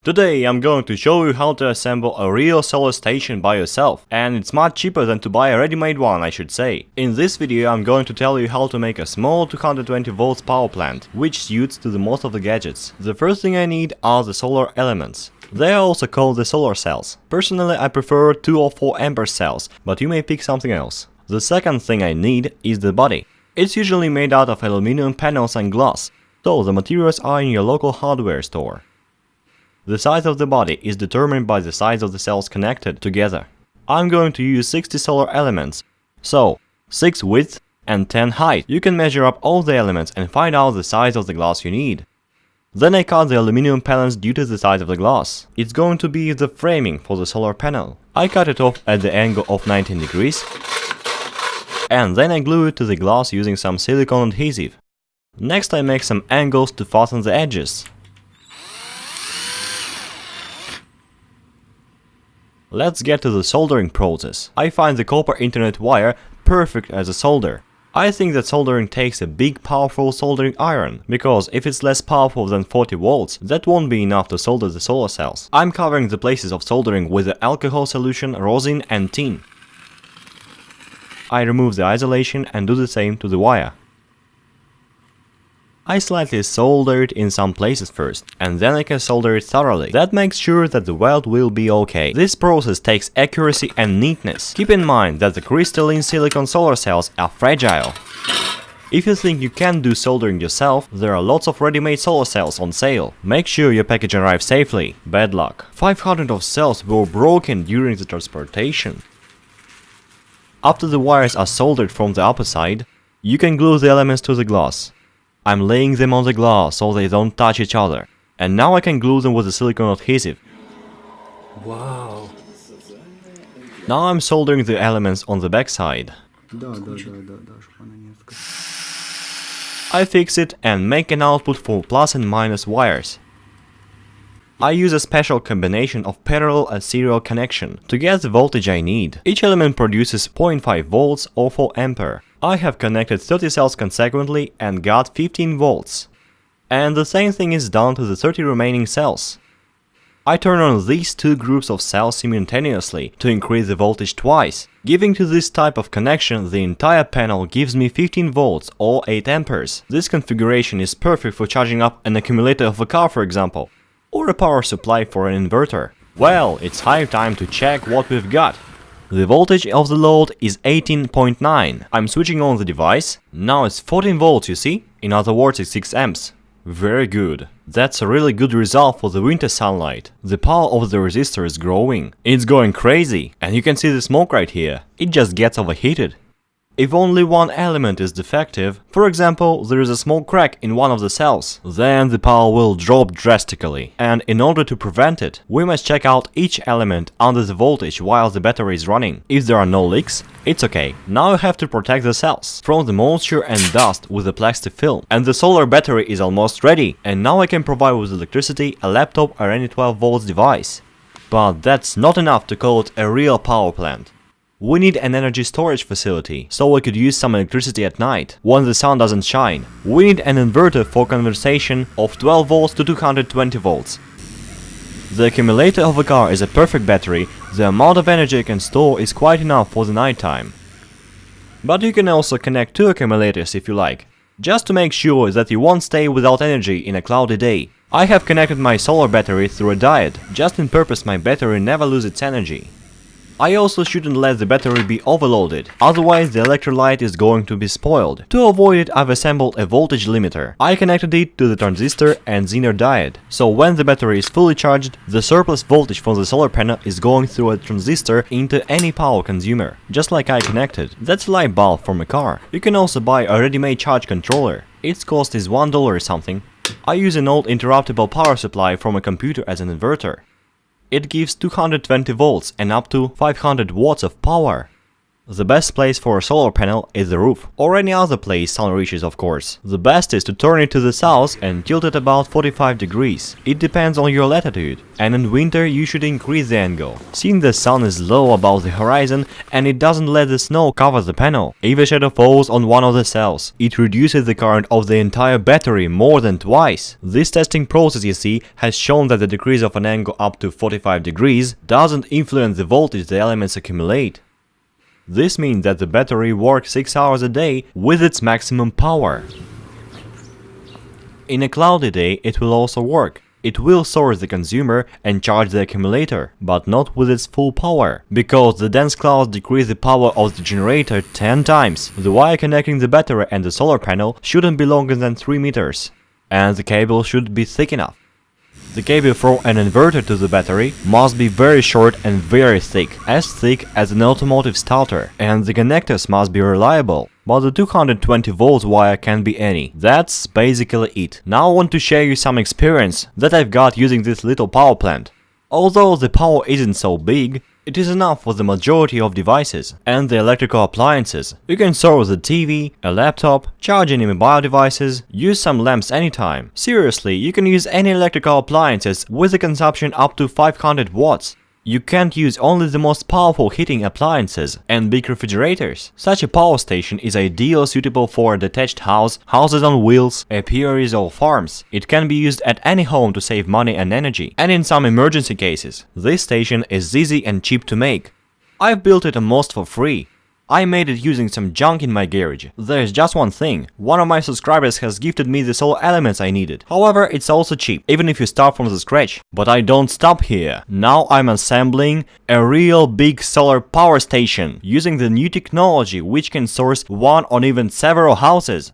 Today I'm going to show you how to assemble a real solar station by yourself, and it's much cheaper than to buy a ready-made one, I should say. In this video I'm going to tell you how to make a small 220 volts power plant, which suits to the most of the gadgets. The first thing I need are the solar elements. They are also called the solar cells. Personally I prefer 2 or 4 ampere cells, but you may pick something else. The second thing I need is the body. It's usually made out of aluminum panels and glass, so the materials are in your local hardware store. The size of the body is determined by the size of the cells connected together. I'm going to use 60 solar elements, so 6 width and 10 height. You can measure up all the elements and find out the size of the glass you need. Then I cut the aluminum panels due to the size of the glass. It's going to be the framing for the solar panel. I cut it off at the angle of 19 degrees and then I glue it to the glass using some silicone adhesive. Next I make some angles to fasten the edges. Let's get to the soldering process. I find the copper Ethernet wire perfect as a solder. I think that soldering takes a big powerful soldering iron, because if it's less powerful than 40 volts, that won't be enough to solder the solar cells. I'm covering the places of soldering with the alcohol solution, rosin and tin. I remove the isolation and do the same to the wire. I slightly solder it in some places first, and then I can solder it thoroughly. That makes sure that the weld will be okay. This process takes accuracy and neatness. Keep in mind that the crystalline silicon solar cells are fragile. If you think you can't do soldering yourself, there are lots of ready-made solar cells on sale. Make sure your package arrives safely. Bad luck. 500 of cells were broken during the transportation. After the wires are soldered from the upper side, you can glue the elements to the glass. I'm laying them on the glass so they don't touch each other. And now I can glue them with the silicone adhesive. Wow. Now I'm soldering the elements on the back side. I fix it and make an output for plus and minus wires. I use a special combination of parallel and serial connection to get the voltage I need. Each element produces 0.5 volts or 4 ampere. I have connected 30 cells consequently and got 15 volts. And the same thing is done to the 30 remaining cells. I turn on these two groups of cells simultaneously to increase the voltage twice. Giving to this type of connection, the entire panel gives me 15 volts or 8 amperes. This configuration is perfect for charging up an accumulator of a car, for example, or a power supply for an inverter. Well, it's high time to check what we've got. The voltage of the load is 18.9. I'm switching on the device. Now it's 14 volts, you see? In other words, it's 6 amps. Very good. That's a really good result for the winter sunlight. The power of the resistor is growing. It's going crazy. And you can see the smoke right here. It just gets overheated. If only one element is defective, for example, there is a small crack in one of the cells, then the power will drop drastically. And in order to prevent it, we must check out each element under the voltage while the battery is running. If there are no leaks, it's okay. Now you have to protect the cells from the moisture and dust with a plastic film. And the solar battery is almost ready. And now I can provide with electricity a laptop or any 12 volts device. But that's not enough to call it a real power plant. We need an energy storage facility, so we could use some electricity at night, when the sun doesn't shine. We need an inverter for conversion of 12 volts to 220 volts. The accumulator of a car is a perfect battery. The amount of energy it can store is quite enough for the nighttime. But you can also connect 2 accumulators if you like, just to make sure that you won't stay without energy in a cloudy day. I have connected my solar battery through a diode, just in purpose my battery never lose its energy. I also shouldn't let the battery be overloaded, otherwise the electrolyte is going to be spoiled. To avoid it, I've assembled a voltage limiter. I connected it to the transistor and Zener diode, so when the battery is fully charged, the surplus voltage from the solar panel is going through a transistor into any power consumer, just like I connected. That's a light bulb from a car. You can also buy a ready-made charge controller. Its cost is $1 or something. I use an old interruptible power supply from a computer as an inverter. It gives 220 volts and up to 500 watts of power. The best place for a solar panel is the roof, or any other place sun reaches, of course. The best is to turn it to the south and tilt it about 45 degrees. It depends on your latitude, and in winter you should increase the angle. Since the sun is low above the horizon and it doesn't let the snow cover the panel, if a shadow falls on one of the cells, it reduces the current of the entire battery more than twice. This testing process, you see, has shown that the decrease of an angle up to 45 degrees doesn't influence the voltage the elements accumulate. This means that the battery works 6 hours a day with its maximum power. In a cloudy day it will also work. It will source the consumer and charge the accumulator, but not with its full power, because the dense clouds decrease the power of the generator 10 times. The wire connecting the battery and the solar panel shouldn't be longer than 3 meters, and the cable should be thick enough. The cable from an inverter to the battery must be very short and very thick as an automotive starter, and the connectors must be reliable. But the 220 volts wire can be any. That's basically it. Now I want to share you some experience that I've got using this little power plant. Although the power isn't so big, it is enough for the majority of devices and the electrical appliances. You can source the TV, a laptop, charge any mobile devices, use some lamps anytime. Seriously, you can use any electrical appliances with a consumption up to 500 watts. You can't use only the most powerful heating appliances and big refrigerators. Such a power station is ideal suitable for a detached house, houses on wheels, apiaries or farms. It can be used at any home to save money and energy, and in some emergency cases. This station is easy and cheap to make. I've built it almost for free. I made it using some junk in my garage. There's just one thing. One of my subscribers has gifted me the solar elements I needed. However, it's also cheap, even if you start from the scratch. But I don't stop here. Now I'm assembling a real big solar power station using the new technology which can source one or even several houses.